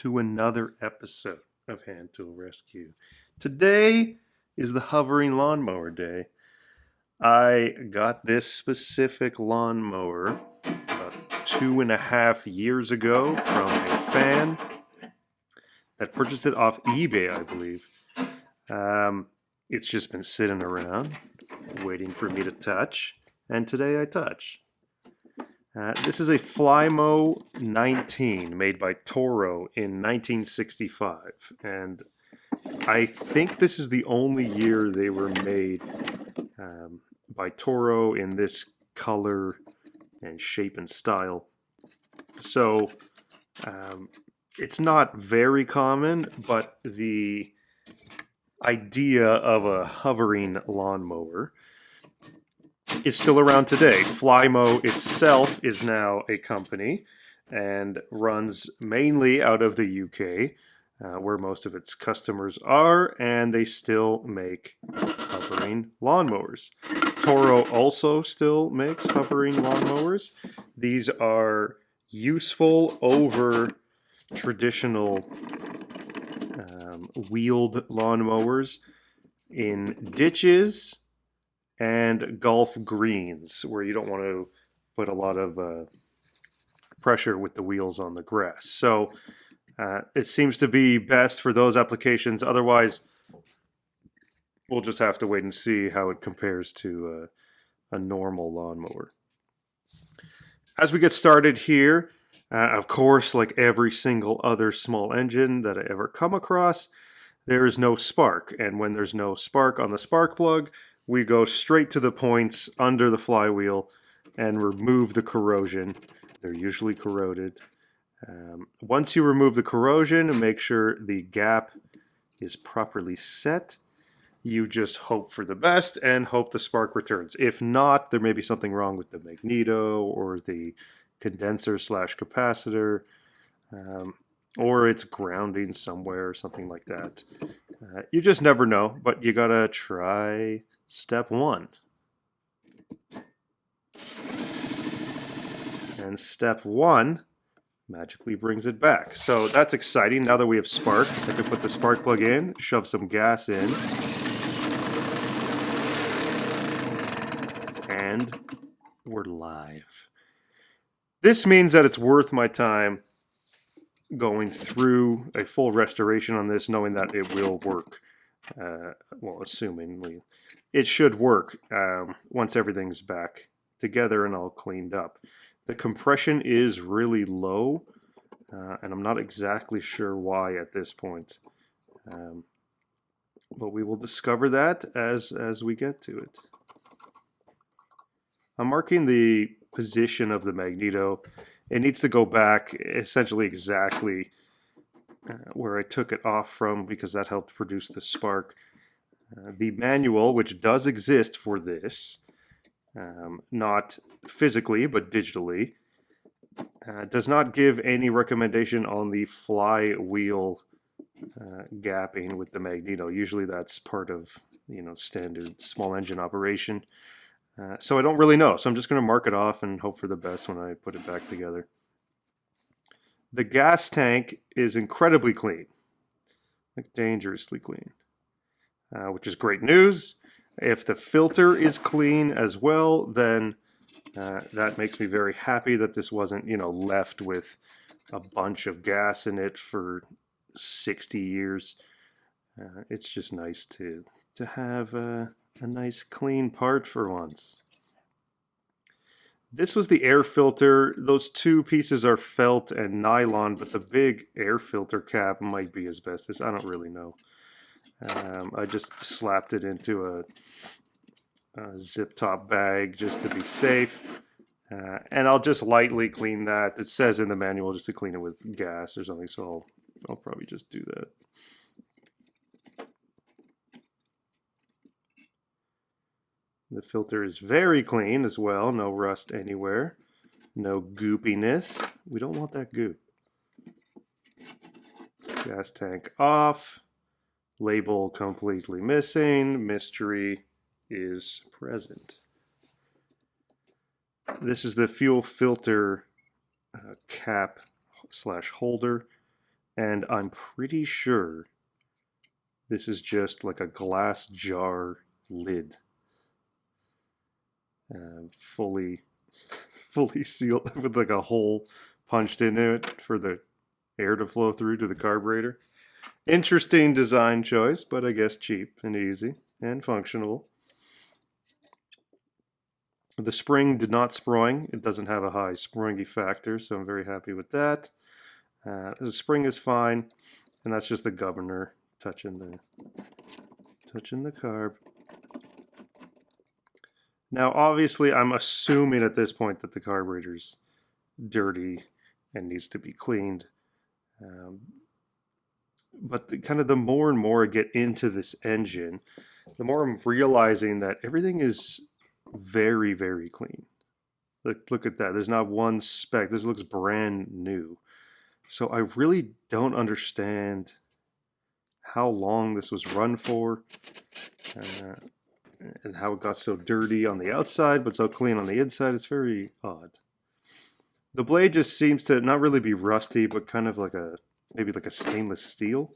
to another episode of Hand Tool Rescue. Today is the hovering lawnmower day. I got this specific lawnmower about 2.5 years ago from a fan that purchased it off eBay, I believe. It's just been sitting around waiting for me to touch, and today I touch. This is a Flymo 19 made by Toro in 1965, and I think this is the only year they were made by Toro in this color and shape and style. So it's not very common, but the idea of a hovering lawnmower is still around today. Flymo itself is now a company and runs mainly out of the UK, where most of its customers are, and they still make hovering lawnmowers. Toro also still makes hovering lawnmowers. These are useful over traditional wheeled lawnmowers in ditches and golf greens, where you don't want to put a lot of pressure with the wheels on the grass. So it seems to be best for those applications. Otherwise, we'll just have to wait and see how it compares to a normal lawnmower. As we get started here, of course, like every single other small engine that I ever come across, there is no spark. And when there's no spark on the spark plug, we go straight to the points under the flywheel and remove the corrosion. They're usually corroded. Once you remove the corrosion and make sure the gap is properly set, you just hope for the best and hope the spark returns. If not, there may be something wrong with the magneto or the condenser / capacitor, or it's grounding somewhere or something like that. You just never know, but you gotta try step one. And step one magically brings it back. So that's exciting. Now that we have spark, I can put the spark plug in, shove some gas in, and we're live. This means that it's worth my time going through a full restoration on this, knowing that it will work. Well, assumingly it should work once everything's back together and all cleaned up. The compression is really low, and I'm not exactly sure why at this point. But we will discover that as we get to it. I'm marking the position of the magneto. It needs to go back essentially exactly where I took it off from, because that helped produce the spark. The manual, which does exist for this, not physically but digitally, does not give any recommendation on the flywheel gapping with the magneto. Usually that's part of standard small engine operation. So I don't really know. So I'm just going to mark it off and hope for the best when I put it back together. The gas tank is incredibly clean, like dangerously clean, which is great news. If the filter is clean as well, then that makes me very happy that this wasn't, left with a bunch of gas in it for 60 years. It's just nice to have a nice clean part for once. This was the air filter. Those two pieces are felt and nylon, but the big air filter cap might be asbestos. I don't really know. I just slapped it into a zip top bag just to be safe. And I'll just lightly clean that. It says in the manual just to clean it with gas or something, so I'll probably just do that. The filter is very clean as well. No rust anywhere. No goopiness. We don't want that goop. Gas tank off. Label completely missing. Mystery is present. This is the fuel filter cap / holder. And I'm pretty sure this is just like a glass jar lid, fully fully sealed with like a hole punched into it for the air to flow through to the carburetor. Interesting design choice, but I guess cheap and easy and functional. The spring did not spring. It doesn't have a high springy factor, so I'm very happy with that. The spring is fine, and that's just the governor touching the carb. Now, obviously, I'm assuming at this point that the carburetor's dirty and needs to be cleaned. But the more and more I get into this engine, the more I'm realizing that everything is very, very clean. Look at that. There's not one speck. This looks brand new. So I really don't understand how long this was run for, and how it got so dirty on the outside but so clean on the inside. It's very odd. The blade just seems to not really be rusty, but kind of like maybe like a stainless steel,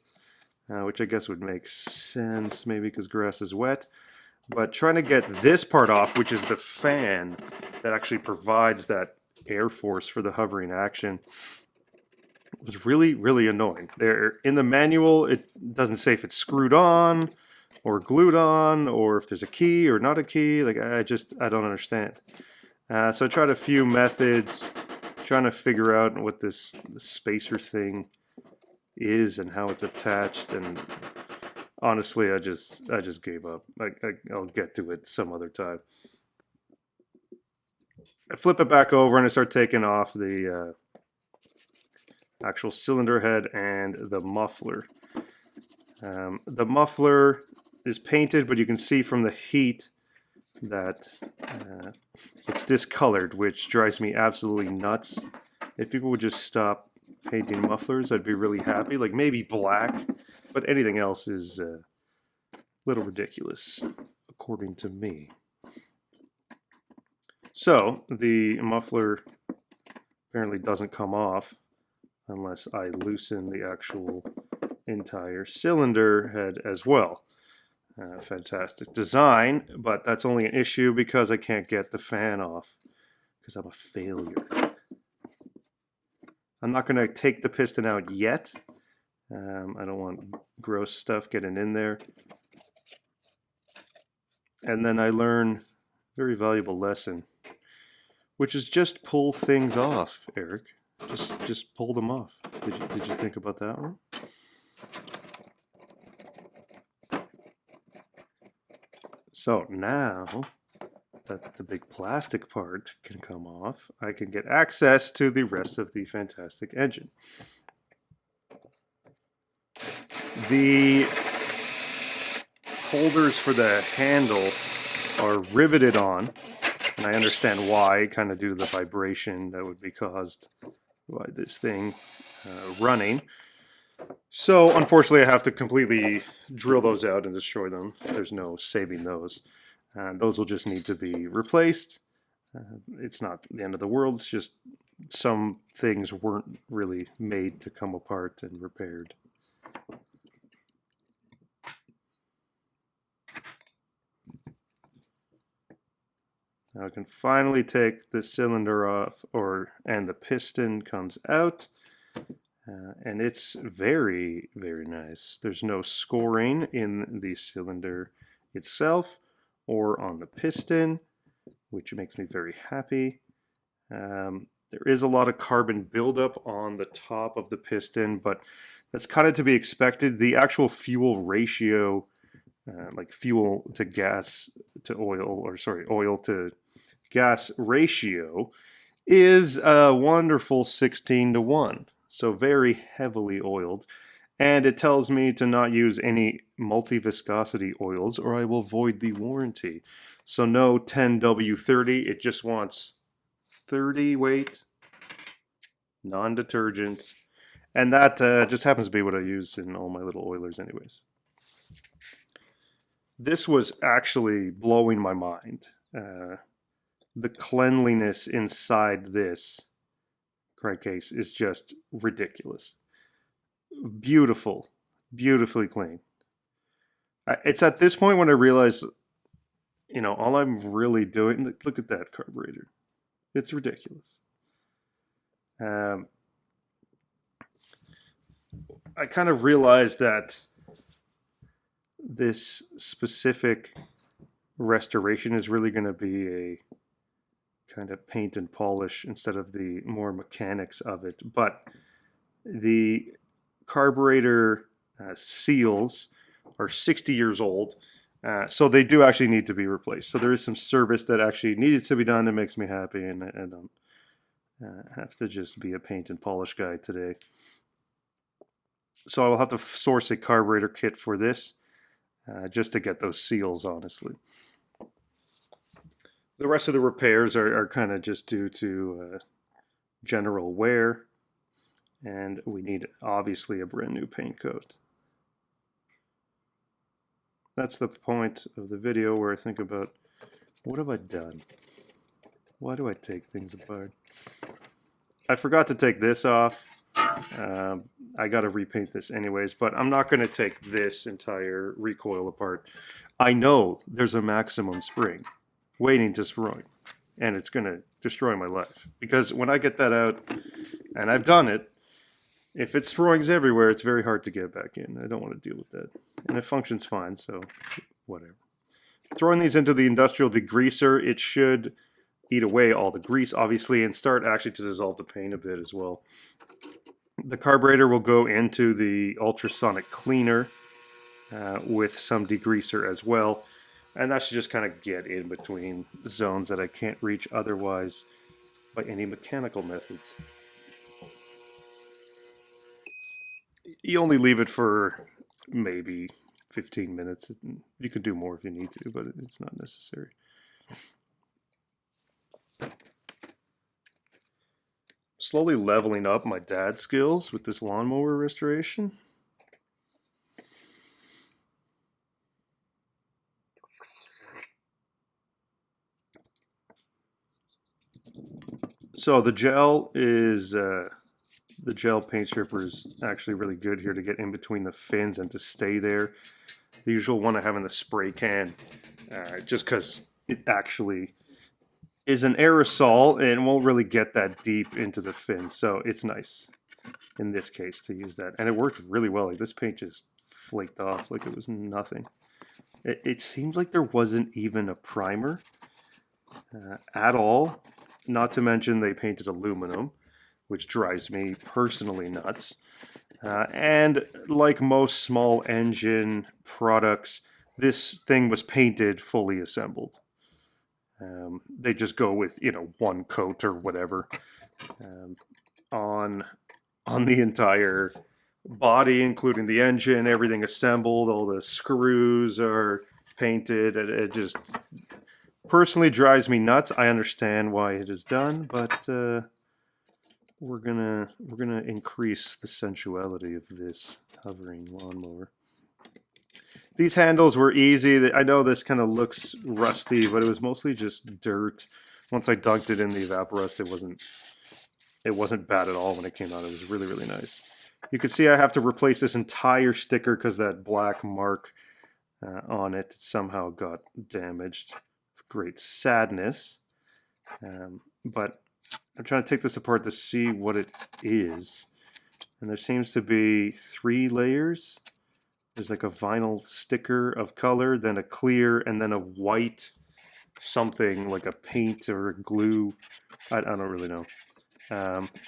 which I guess would make sense, maybe because grass is wet. But trying to get this part off, which is the fan that actually provides that air force for the hovering action, was really, really annoying. There in the manual, it doesn't say if it's screwed on or glued on, or if there's a key or not a key. Like I don't understand. So I tried a few methods, trying to figure out what this spacer thing is and how it's attached, and honestly, I just gave up. I'll get to it some other time. I flip it back over and I start taking off the actual cylinder head and the muffler. The muffler is painted, but you can see from the heat that it's discolored, which drives me absolutely nuts. If people would just stop painting mufflers, I'd be really happy. Like maybe black, but anything else is a little ridiculous, according to me. So the muffler apparently doesn't come off unless I loosen the actual entire cylinder head as well. Fantastic design, but that's only an issue because I can't get the fan off because I'm a failure. I'm not going to take the piston out yet. I don't want gross stuff getting in there. And then I learn a very valuable lesson, which is just pull things off, Eric. Just pull them off. Did you think about that one? So now that the big plastic part can come off, I can get access to the rest of the fantastic engine. The holders for the handle are riveted on, and I understand why, kind of due to the vibration that would be caused by this thing running. So unfortunately I have to completely drill those out and destroy them. There's no saving those. Those will just need to be replaced. It's not the end of the world, it's just some things weren't really made to come apart and repaired. Now I can finally take the cylinder off, and the piston comes out. And it's very, very nice. There's no scoring in the cylinder itself or on the piston, which makes me very happy. There is a lot of carbon buildup on the top of the piston, but that's kind of to be expected. The actual fuel ratio, like fuel to gas to oil, or sorry, oil to gas ratio, is a wonderful 16:1. So very heavily oiled, and it tells me to not use any multi-viscosity oils or I will void the warranty. So no 10W30, it just wants 30 weight, non-detergent, and that just happens to be what I use in all my little oilers anyways. This was actually blowing my mind. The cleanliness inside this crankcase is just ridiculous. Beautiful, beautifully clean. It's at this point when I realize, all I'm really doing, look at that carburetor. It's ridiculous. Um, I kind of realized that this specific restoration is really going to be a kind of paint and polish instead of the more mechanics of it. But the carburetor seals are 60 years old, so they do actually need to be replaced. So there is some service that actually needed to be done that makes me happy, and I don't have to just be a paint and polish guy today. So I will have to source a carburetor kit for this just to get those seals, honestly. The rest of the repairs are kind of just due to general wear, and we need obviously a brand new paint coat. That's the point of the video where I think about, what have I done? Why do I take things apart? I forgot to take this off. I got to repaint this anyways, but I'm not going to take this entire recoil apart. I know there's a maximum spring waiting to spring, and it's going to destroy my life. Because when I get that out, and I've done it, if it springs everywhere, it's very hard to get back in. I don't want to deal with that. And it functions fine, so whatever. Throwing these into the industrial degreaser, it should eat away all the grease, obviously, and start actually to dissolve the paint a bit as well. The carburetor will go into the ultrasonic cleaner with some degreaser as well. And that should just kind of get in between zones that I can't reach otherwise by any mechanical methods. You only leave it for maybe 15 minutes. You can do more if you need to, but it's not necessary. Slowly leveling up my dad's skills with this lawnmower restoration. So the gel paint stripper is actually really good here to get in between the fins and to stay there. The usual one I have in the spray can, just because it actually is an aerosol and won't really get that deep into the fin. So it's nice in this case to use that. And it worked really well. Like, this paint just flaked off like it was nothing. It seems like there wasn't even a primer at all. Not to mention they painted aluminum, which drives me personally nuts. And like most small engine products, this thing was painted fully assembled. They just go with, one coat or whatever on the entire body, including the engine, everything assembled, all the screws are painted. It just personally drives me nuts. I understand why it is done, but we're gonna increase the sensuality of this hovering lawnmower. These handles were easy. I know this kind of looks rusty, but it was mostly just dirt. Once I dunked it in the evaporust, it wasn't bad at all when it came out. It was really, really nice. You can see I have to replace this entire sticker because that black mark on it somehow got damaged. With great sadness. But I'm trying to take this apart to see what it is. And there seems to be 3 layers. There's like a vinyl sticker of color, then a clear, and then a white something like a paint or a glue. I don't really know.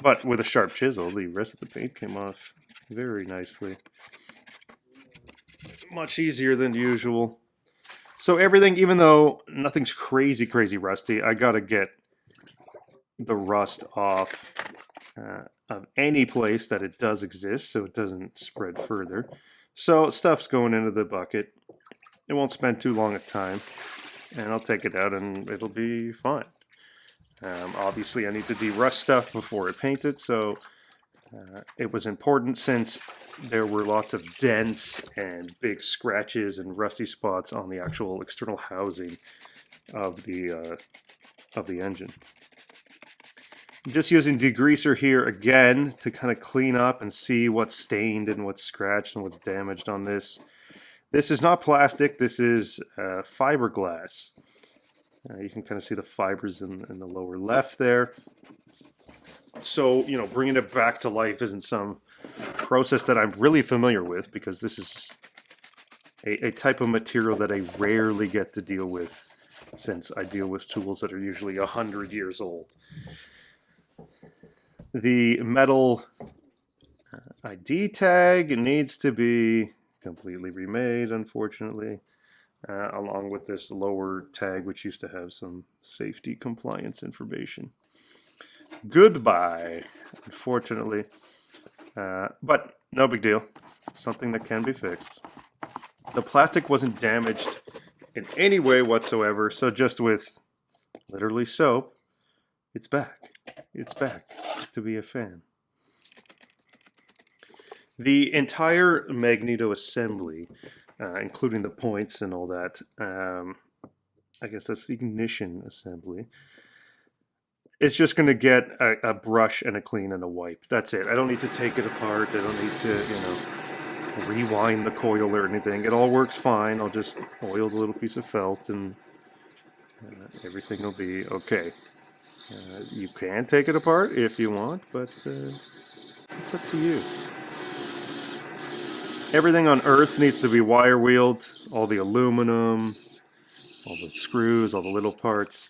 But with a sharp chisel, the rest of the paint came off very nicely. Much easier than usual. So everything, even though nothing's crazy rusty, I gotta get the rust off of any place that it does exist so it doesn't spread further. So stuff's going into the bucket. It won't spend too long a time, and I'll take it out and it'll be fine. Obviously I need to de-rust stuff before I paint it, so it was important since there were lots of dents and big scratches and rusty spots on the actual external housing of the engine. I'm just using degreaser here again to kind of clean up and see what's stained and what's scratched and what's damaged on this. This is not plastic, this is fiberglass. You can kind of see the fibers in the lower left there. So, you know, bringing it back to life isn't some process that I'm really familiar with, because this is a type of material that I rarely get to deal with, since I deal with tools that are usually 100 years old. The metal ID tag needs to be completely remade, unfortunately, along with this lower tag, which used to have some safety compliance information. Goodbye, unfortunately. But no big deal. Something that can be fixed. The plastic wasn't damaged in any way whatsoever, so just with literally soap, it's back. It's back to be a fan. The entire magneto assembly, including the points and all that, I guess that's the ignition assembly, it's just going to get a brush and a clean and a wipe. That's it. I don't need to take it apart. I don't need to, you know, rewind the coil or anything. It all works fine. I'll just oil the little piece of felt and everything will be okay. You can take it apart if you want, but it's up to you. Everything on Earth needs to be wire wheeled. All the aluminum, all the screws, all the little parts.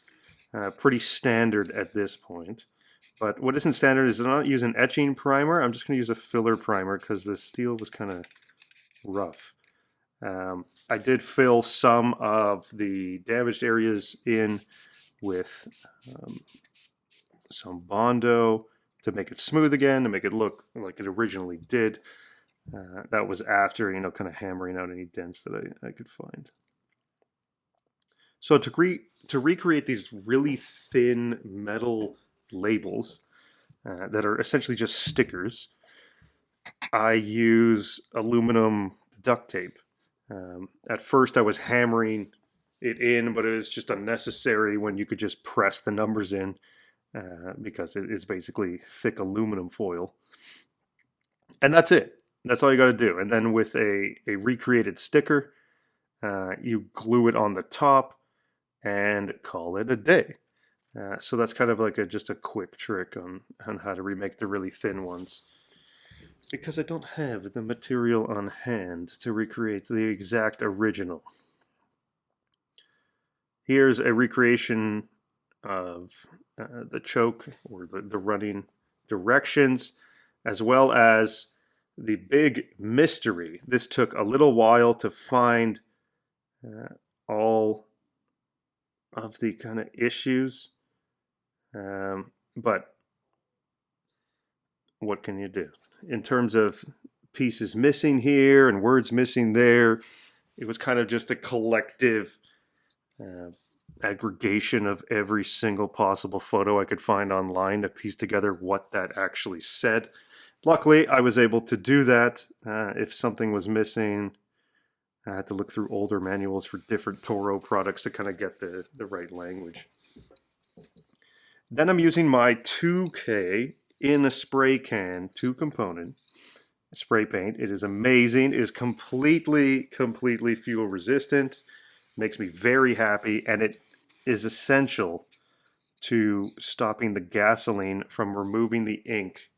Pretty standard at this point. But what isn't standard is I'm not using etching primer. I'm just going to use a filler primer because the steel was kind of rough. I did fill some of the damaged areas in with some Bondo to make it smooth again, to make it look like it originally did. That was after, you know, kind of hammering out any dents that I could find. So to recreate these really thin metal labels that are essentially just stickers, I use aluminum duct tape. At first I was hammering it in, but it was just unnecessary when you could just press the numbers in because it's basically thick aluminum foil. And that's it. That's all you got to do. And then with a recreated sticker, you glue it on the top and call it a day. So that's kind of like just a quick trick on how to remake the really thin ones. Because I don't have the material on hand to recreate the exact original. Here's a recreation of the choke or the running directions, as well as the big mystery. This took a little while to find all of the kind of issues, but what can you do? In terms of pieces missing here and words missing there, it was kind of just a collective aggregation of every single possible photo I could find online to piece together what that actually said. Luckily, I was able to do that. If something was missing, I had to look through older manuals for different Toro products to kind of get the right language. Then I'm using my 2K in a spray can, 2-component spray paint. It is amazing. It is completely fuel resistant. Makes me very happy, and it is essential to stopping the gasoline from removing the ink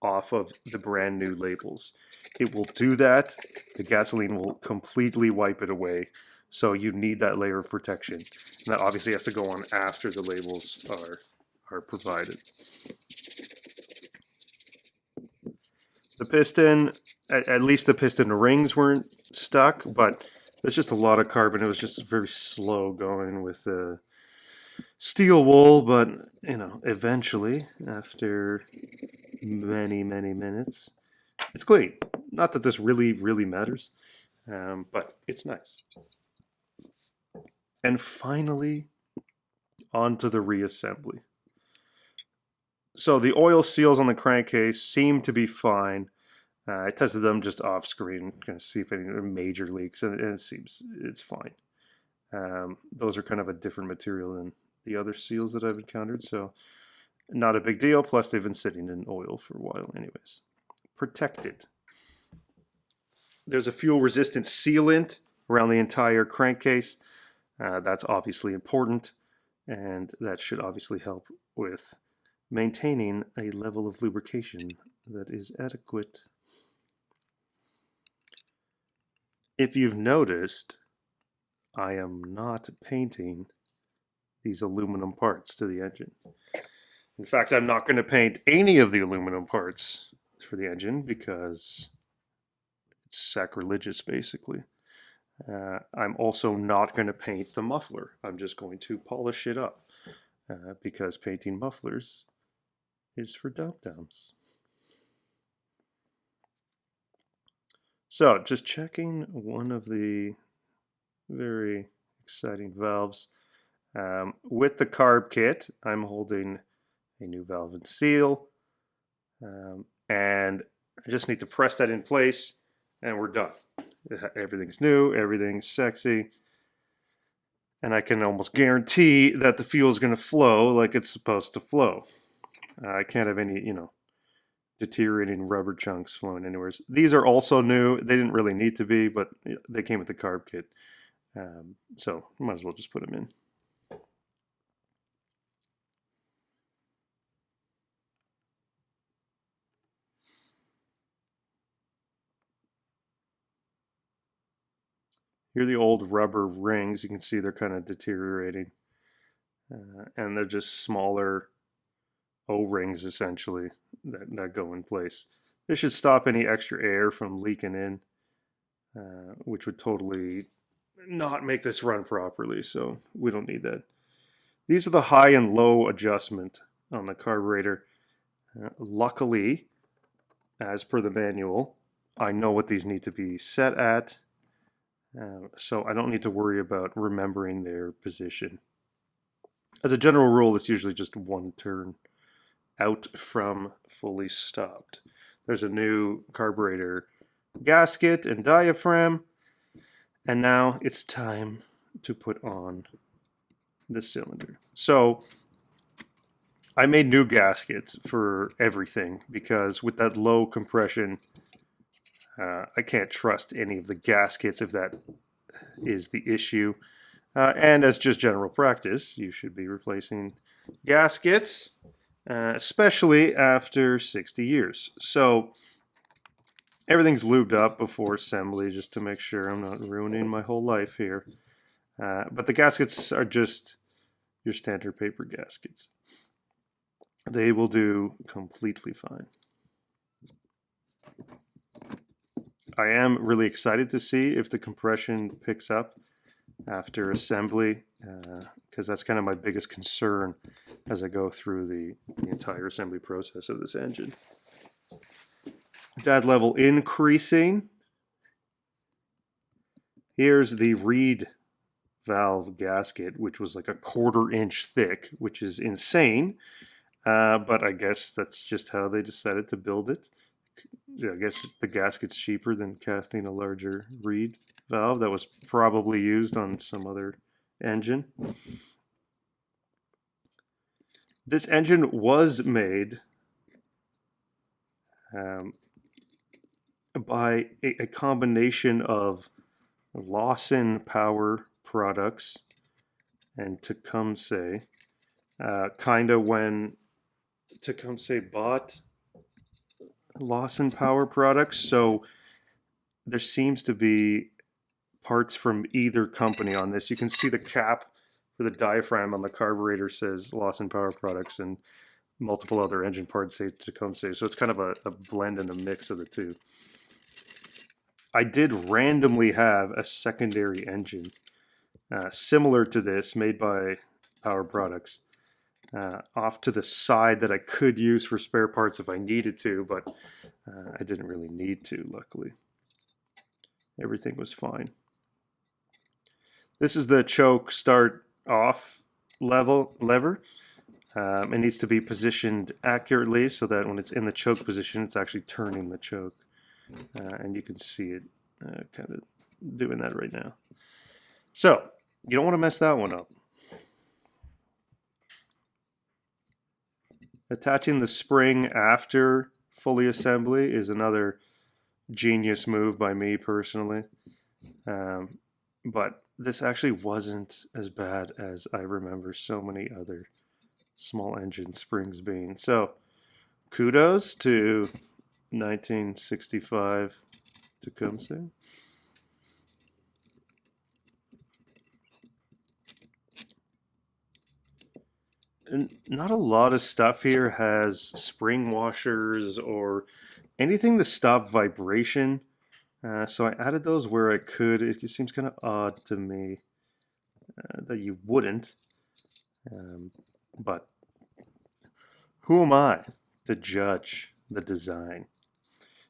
off of the brand new labels. It will do that. The gasoline will completely wipe it away. So you need that layer of protection. And that obviously has to go on after the labels are provided. The piston, at least the piston rings weren't stuck, but there's just a lot of carbon. It was just very slow going with the steel wool, but you know, eventually, after many minutes, it's clean. Not that this really matters, but it's nice. And finally, onto the reassembly. So the oil seals on the crankcase seem to be fine. I tested them just off screen, kind of see if any major leaks, and it seems it's fine. Those are kind of a different material than the other seals that I've encountered, so not a big deal. Plus, they've been sitting in oil for a while anyways. Protected. There's a fuel-resistant sealant around the entire crankcase. That's obviously important, and that should obviously help with maintaining a level of lubrication that is adequate. If you've noticed, I am not painting these aluminum parts to the engine. In fact, I'm not going to paint any of the aluminum parts for the engine because it's sacrilegious, basically. I'm also not going to paint the muffler. I'm just going to polish it up because painting mufflers is for dum-dums. So, just checking one of the very exciting valves. With the carb kit, I'm holding a new valve and seal, and I just need to press that in place, and we're done. Everything's new, everything's sexy, and I can almost guarantee that the fuel is going to flow like it's supposed to flow. I can't have any, deteriorating rubber chunks flowing anywhere. These are also new. They didn't really need to be, but they came with the carb kit, so might as well just put them in. Here are the old rubber rings. You can see they're kind of deteriorating. And they're just smaller O-rings, essentially, that go in place. This should stop any extra air from leaking in, which would totally not make this run properly, so we don't need that. These are the high and low adjustment on the carburetor. Luckily, as per the manual, I know what these need to be set at. So I don't need to worry about remembering their position. As a general rule, it's usually just one turn out from fully stopped. There's a new carburetor gasket and diaphragm, and now it's time to put on the cylinder. So I made new gaskets for everything because with that low compression, I can't trust any of the gaskets if that is the issue. And as just general practice, you should be replacing gaskets, especially after 60 years. So everything's lubed up before assembly just to make sure I'm not ruining my whole life here. But the gaskets are just your standard paper gaskets. They will do completely fine. I am really excited to see if the compression picks up after assembly, because that's kind of my biggest concern as I go through the entire assembly process of this engine. Dad level increasing. Here's the reed valve gasket, which was like a 1/4 inch thick, which is insane, but I guess that's just how they decided to build it. Yeah, I guess the gasket's cheaper than casting a larger reed valve that was probably used on some other engine. This engine was made by a combination of Lawson Power products and Tecumseh. Kind of when Tecumseh bought Lawson Power products, so there seems to be parts from either company on this. You can see the cap for the diaphragm on the carburetor says Lawson Power products, and multiple other engine parts say Tecumseh. So it's kind of a blend and a mix of the two. I did randomly have a secondary engine similar to this, made by Power Products, off to the side that I could use for spare parts if I needed to, but I didn't really need to, luckily. Everything was fine. This is the choke start off lever. It needs to be positioned accurately so that when it's in the choke position, it's actually turning the choke. And you can see it kind of doing that right now. So you don't want to mess that one up. Attaching the spring after fully assembly is another genius move by me personally. But this actually wasn't as bad as I remember so many other small engine springs being. So kudos to 1965 Tecumseh. And not a lot of stuff here has spring washers or anything to stop vibration. So I added those where I could. It seems kind of odd to me that you wouldn't. But who am I to judge the design?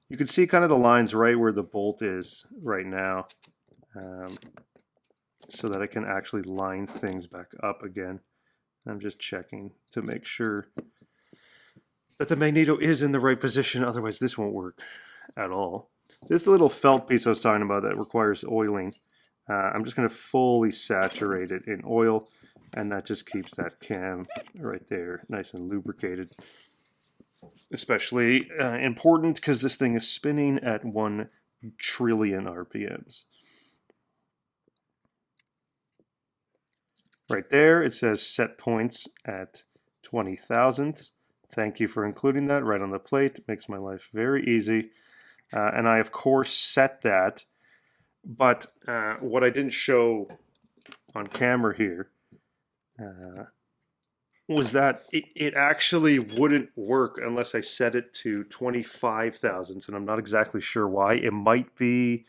You can see kind of the lines right where the bolt is right now, so that I can actually line things back up again. I'm just checking to make sure that the magneto is in the right position, otherwise this won't work at all. This little felt piece I was talking about that requires oiling, I'm just going to fully saturate it in oil, and that just keeps that cam right there nice and lubricated. Especially important because this thing is spinning at 1 trillion RPMs. Right there, it says set points at 20 thousandths. Thank you for including that right on the plate. It makes my life very easy. And I, of course, set that. But what I didn't show on camera here was that it actually wouldn't work unless I set it to 25 thousandths. And I'm not exactly sure why. It might be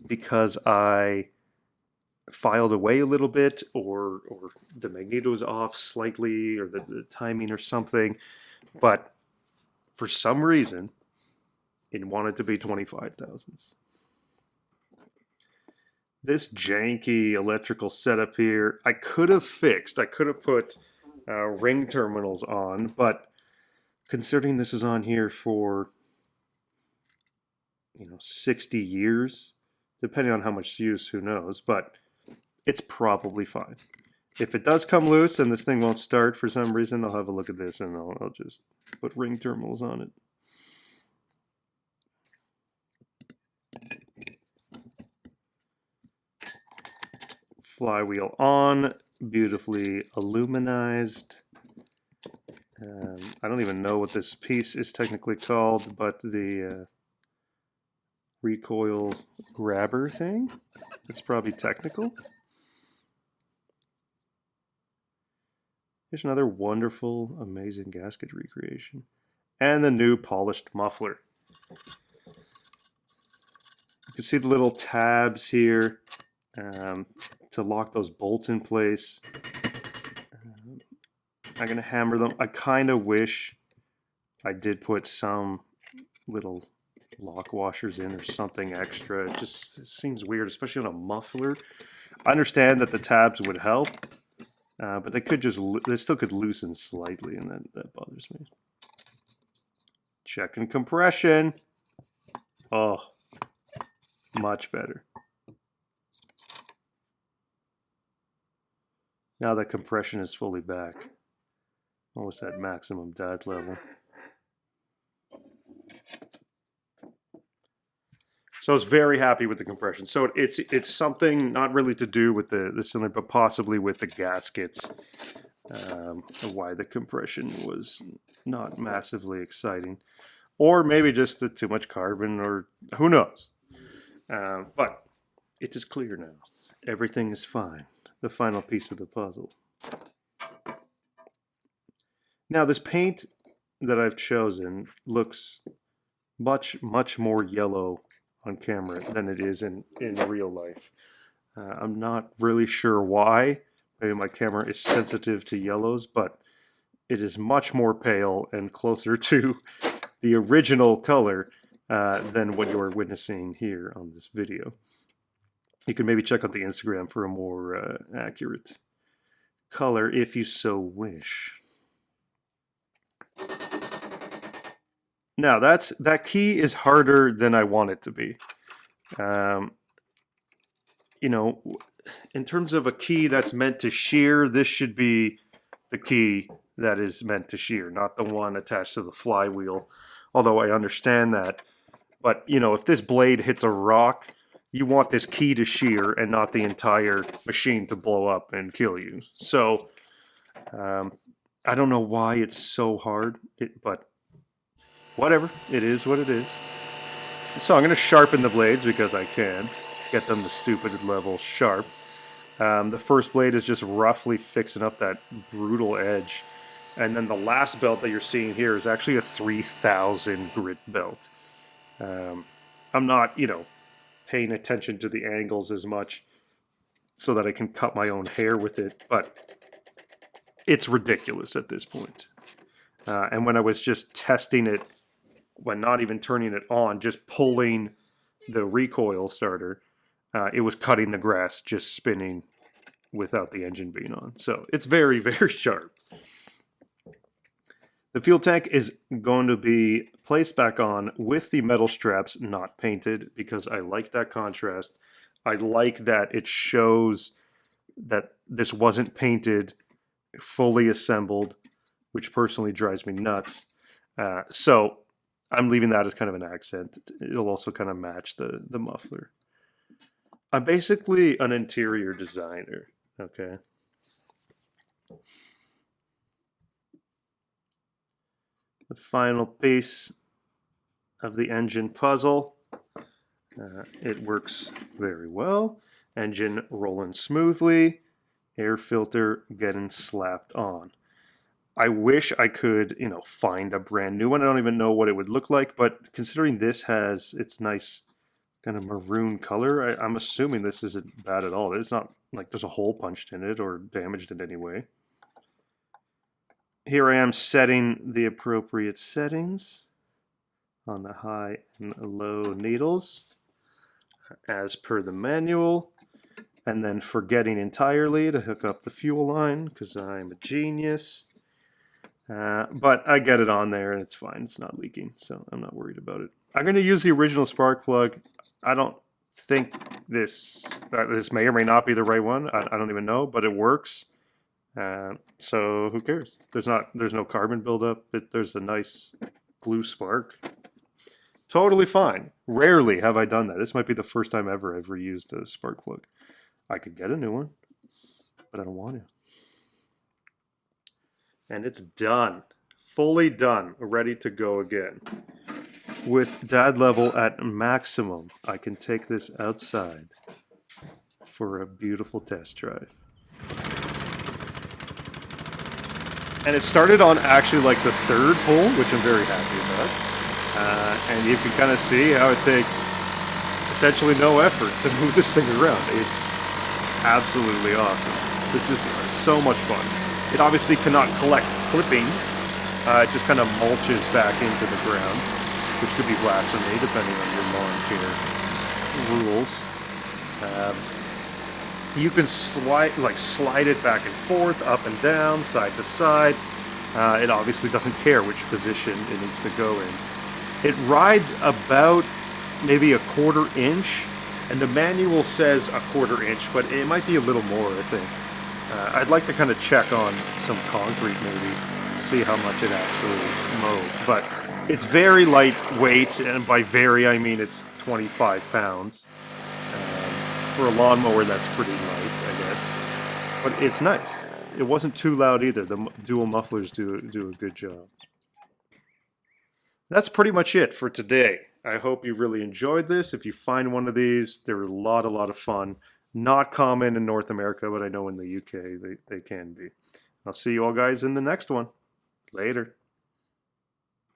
because I filed away a little bit, or the magneto's off slightly, or the timing or something, but for some reason it wanted to be 25 thousandths. This janky electrical setup here I could have fixed. I could have put ring terminals on, but considering this is on here for 60 years, depending on how much use, who knows, but it's probably fine. If it does come loose and this thing won't start for some reason, I'll have a look at this and I'll just put ring terminals on it. Flywheel on, beautifully aluminized. I don't even know what this piece is technically called, but the recoil grabber thing, it's probably technical. Here's another wonderful, amazing gasket recreation. And the new polished muffler. You can see the little tabs here to lock those bolts in place. I'm going to hammer them. I kind of wish I did put some little lock washers in or something extra. It seems weird, especially on a muffler. I understand that the tabs would help. But they still could loosen slightly, and that bothers me. Checking compression. Oh, much better. Now that compression is fully back. Almost that maximum dot level. So I was very happy with the compression. So it's something not really to do with the cylinder, but possibly with the gaskets. Why the compression was not massively exciting. Or maybe just the too much carbon, or who knows. But it is clear now. Everything is fine. The final piece of the puzzle. Now this paint that I've chosen looks much, much more yellow on camera than it is in real life. I'm not really sure why. Maybe my camera is sensitive to yellows, but it is much more pale and closer to the original color than what you're witnessing here on this video. You can maybe check out the Instagram for a more accurate color if you so wish. Now that key is harder than I want it to be. In terms of a key that's meant to shear, this should be the key that is meant to shear, not the one attached to the flywheel. Although I understand that. But, you know, if this blade hits a rock, you want this key to shear and not the entire machine to blow up and kill you. So, I don't know why it's so hard, but whatever. It is what it is. So I'm going to sharpen the blades because I can. Get them to stupid level sharp. The first blade is just roughly fixing up that brutal edge. And then the last belt that you're seeing here is actually a 3000 grit belt. I'm not, you know, paying attention to the angles as much so that I can cut my own hair with it, but it's ridiculous at this point. And when I was just testing it, when not even turning it on, just pulling the recoil starter, it was cutting the grass just spinning without the engine being on. So it's very, very sharp. The fuel tank is going to be placed back on with the metal straps not painted because I like that contrast. I like that it shows that this wasn't painted, fully assembled, which personally drives me nuts. So I'm leaving that as kind of an accent. It'll also kind of match the muffler. I'm basically an interior designer, okay? The final piece of the engine puzzle. It works very well. Engine rolling smoothly. Air filter getting slapped on. I wish I could, you know, find a brand new one. I don't even know what it would look like, but considering this has its nice kind of maroon color, I'm assuming this isn't bad at all. It's not like there's a hole punched in it or damaged in any way. Here I am setting the appropriate settings on the high and low needles as per the manual, and then forgetting entirely to hook up the fuel line because I'm a genius. But I get it on there and it's fine. It's not leaking, so I'm not worried about it. I'm going to use the original spark plug. I don't think this may or may not be the right one. I don't even know, but it works. So who cares? There's no carbon buildup. There's a nice blue spark. Totally fine. Rarely have I done that. This might be the first time ever I've reused a spark plug. I could get a new one, but I don't want to. And it's done. Fully done. Ready to go again. With dad level at maximum, I can take this outside for a beautiful test drive. And it started on actually like the third pull, which I'm very happy about. And you can kind of see how it takes essentially no effort to move this thing around. It's absolutely awesome. This is so much fun. It obviously cannot collect clippings. It just kind of mulches back into the ground, which could be blasphemy depending on your lawn care rules. You can slide it back and forth, up and down, side to side. It obviously doesn't care which position it needs to go in. It rides about maybe a 1/4 inch, and the manual says a 1/4 inch, but it might be a little more, I think. I'd like to kind of check on some concrete maybe, see how much it actually mows. But it's very lightweight, and by very I mean it's 25 pounds. For a lawnmower, that's pretty light, I guess. But it's nice. It wasn't too loud either. The dual mufflers do a good job. That's pretty much it for today. I hope you really enjoyed this. If you find one of these, they're a lot of fun. Not common in North America, but I know in the UK they can be. I'll see you all guys in the next one. Later.